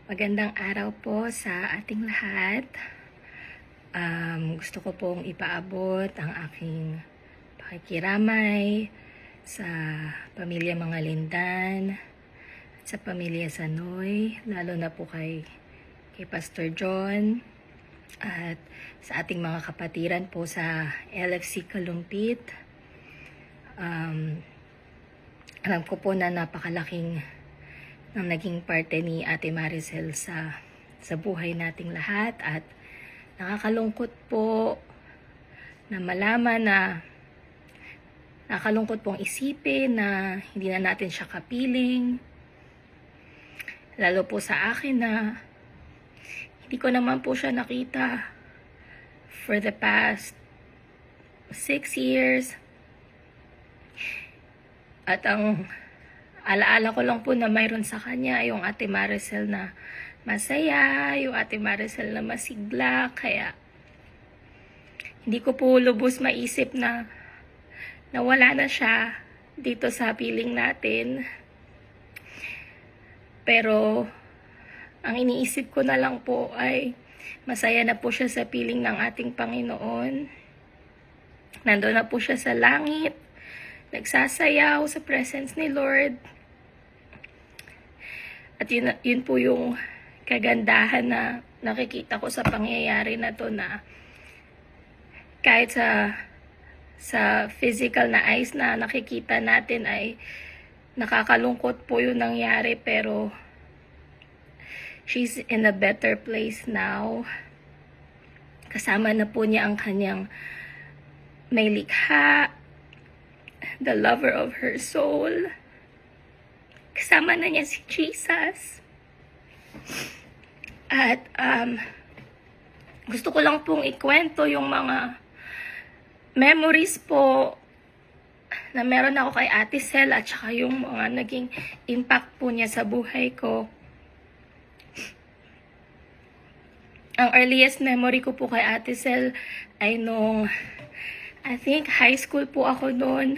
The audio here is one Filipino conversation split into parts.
Magandang araw po sa ating lahat. Gusto ko pong ipaabot ang aking pakikiramay sa pamilya mga Lindan at sa pamilya Sanoy, lalo na po kay Pastor John at sa ating mga kapatiran po sa LFC Kalumpit. Alam ko po na napakalaking ang naging parte ni Ate Maricel sa buhay nating lahat at nakakalungkot po na malaman na nakakalungkot pong isipin na hindi na natin siya kapiling, lalo po sa akin na hindi ko naman po siya nakita for the past 6 years at ang alaala ko lang po na mayroon sa kanya yung Ate Maricel na masaya, yung Ate Maricel na masigla, kaya hindi ko po lubos maisip na nawala na siya dito sa piling natin. Pero ang iniisip ko na lang po ay masaya na po siya sa piling ng ating Panginoon. Nandoon na po siya sa langit, nagsasayaw sa presence ni Lord. At yun po yung kagandahan na nakikita ko sa pangyayari na to, na kahit sa physical na eyes na nakikita natin ay nakakalungkot po yung nangyari, pero she's in a better place now. Kasama na po niya ang kanyang may likha, the lover of her soul. Kasama na niya si Jesus. At gusto ko lang pong ikwento yung mga memories po na meron ako kay Ate Sel at saka yung mga naging impact po niya sa buhay ko. Ang earliest memory ko po kay Ate Sel ay nung I think high school po ako noon,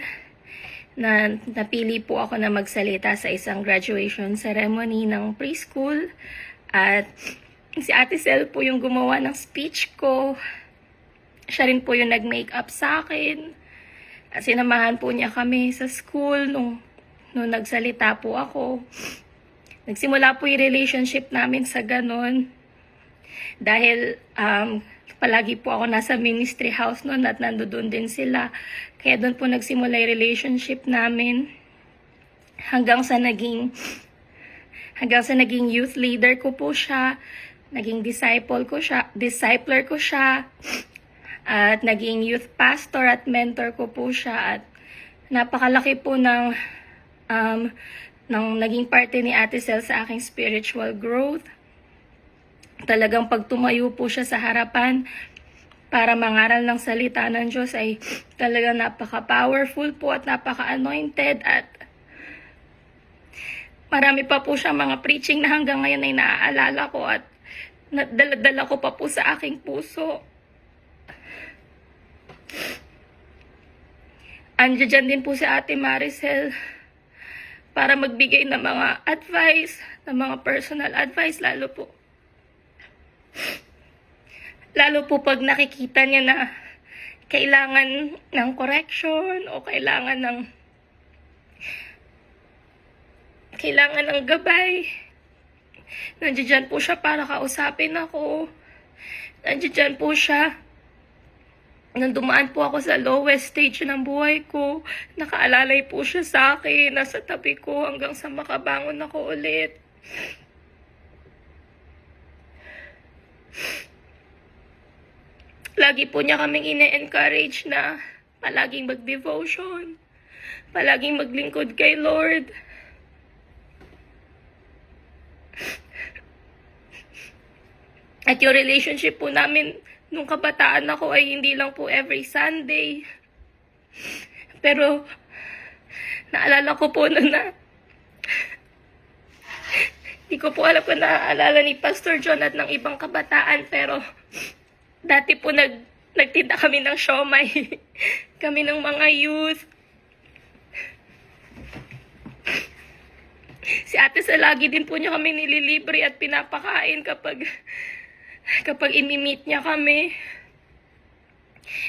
na napili po ako na magsalita sa isang graduation ceremony ng preschool. At si Ate Sel po yung gumawa ng speech ko. Siya rin po yung nag-makeup sa akin. At sinamahan po niya kami sa school nung nagsalita po ako. Nagsimula po yung relationship namin sa ganon. Dahil palagi po ako nasa ministry house noon at nandoon din sila. Kaya doon po nagsimula yung relationship namin. Hanggang sa naging youth leader ko po siya. Naging discipler ko siya. At naging youth pastor at mentor ko po siya. At napakalaki po ng naging parte ni Ate Sel sa aking spiritual growth. Talagang pag tumayo po siya sa harapan para mangaral ng salita ng Diyos ay talagang napaka-powerful po at napaka-anointed, at marami pa po siya mga preaching na hanggang ngayon ay naaalala ko at dala-dala ko pa po sa aking puso. Andiyan din po si Ate Maricel para magbigay ng mga advice, ng mga personal advice, lalo po pag nakikita niya na kailangan ng correction o kailangan ng gabay. Nandiyan po siya para kausapin ako. Nandiyan po siya nang dumaan po ako sa lowest stage ng buhay ko. Nakaalalay po siya sa akin, nasa tabi ko hanggang sa makabangon ako ulit. Lagi po niya kaming ine-encourage na palaging mag-devotion, palaging maglingkod kay Lord. At yung relationship po namin nung kabataan ako ay hindi lang po every Sunday. Pero naalala ko po na hindi ko po alam kung naaalala ni Pastor John at ng ibang kabataan, pero dati po nagtinda kami ng siomay. Kami ng mga youth. Si ate sa lagi din po niya kami nililibre at pinapakain kapag imi-meet niya kami.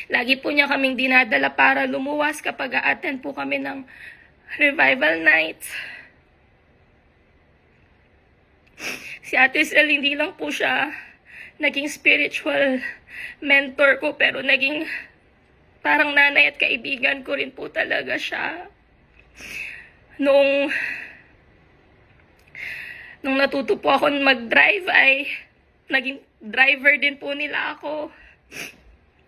Lagi po niya kaming dinadala para lumuwas kapag a-attend po kami ng revival nights. Si Ate Sel, hindi lang po siya naging spiritual mentor ko, pero naging parang nanay at kaibigan ko rin po talaga siya. Nung natuto po ako mag-drive ay naging driver din po nila ako.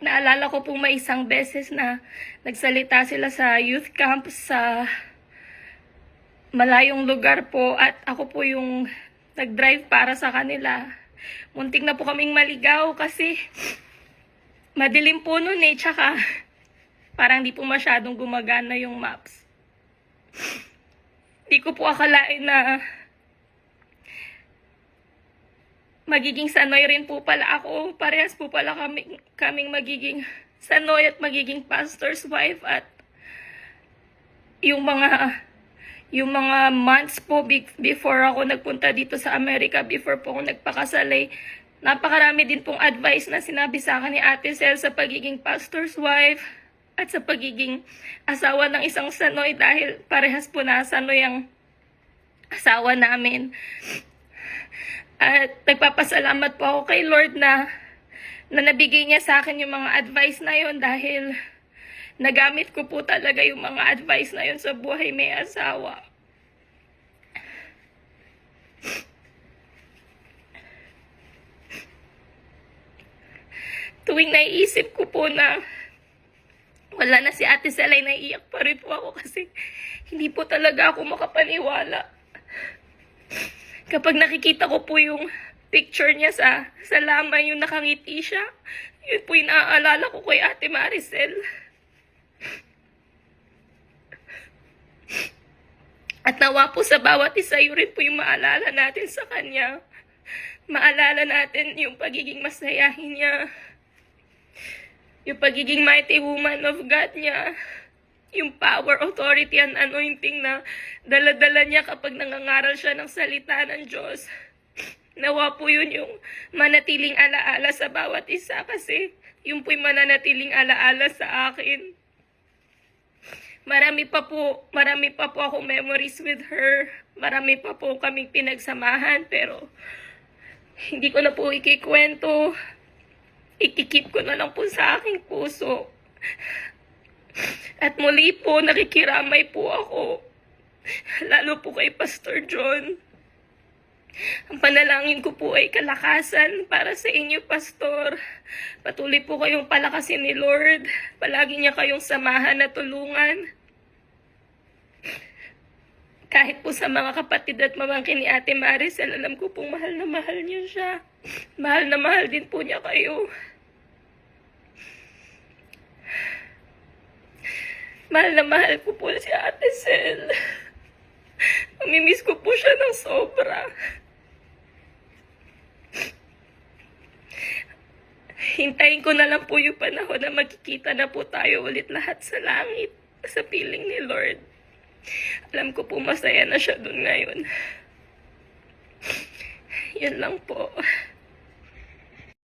Naalala ko po may isang beses na nagsalita sila sa youth camp sa malayong lugar po at ako po yung nag-drive para sa kanila. Muntik na po kaming maligaw kasi madilim po nun eh, tsaka parang di po masyadong gumagana yung maps. Di ko po akalain na magiging sanoy rin po pala ako. Parehas po pala kaming magiging sanoy at magiging pastor's wife. At yung mga months po before ako nagpunta dito sa Amerika, before po ako nagpakasalay, napakarami din pong advice na sinabi sa akin ni Ate Sel sa pagiging pastor's wife at sa pagiging asawa ng isang sanoy, dahil parehas po na sanoy ang asawa namin. At nagpapasalamat po ako kay Lord na nabigay niya sa akin yung mga advice na yun, dahil nagamit ko po talaga yung mga advice na yun sa buhay may asawa. Tuwing naiisip ko po na wala na si Ate Sel, ay naiiyak pa rin po ako kasi hindi po talaga ako makapaniwala. Kapag nakikita ko po yung picture niya sa lamay, yung nakangiti siya, yun po yung naaalala ko kay Ate Maricel. At nawa po sa bawat isa, yun rin po yung maalala natin sa kanya. Maalala natin yung pagiging masayahin niya, yung pagiging mighty woman of God niya, yung power, authority, and anointing na dala-dala niya kapag nangangaral siya ng salita ng Diyos. Nawa po yun yung manatiling alaala sa bawat isa, kasi yun po yung mananatiling alaala sa akin. Marami pa po ako memories with her. Marami pa po kaming pinagsamahan, pero hindi ko na po ikikwento. Ikikip ko na lang po sa aking puso. At muli po, nakikiramay po ako. Lalo po kay Pastor John. Ang panalangin ko po ay kalakasan para sa inyo, Pastor. Patuloy po kayong palakasin ni Lord. Palagi niya kayong samahan at tulungan. Kahit po sa mga kapatid at mamangkin ni Ate Maricel, alam ko pong mahal na mahal niyo siya. Mahal na mahal din po niya kayo. Mahal na mahal ko po si Ate Sel. Mamimiss ko po siya ng sobra. Hintayin ko na lang po yung panahon na magkikita na po tayo ulit lahat sa langit, sa piling ni Lord. Alam ko po masaya na siya dun ngayon. Yun lang po.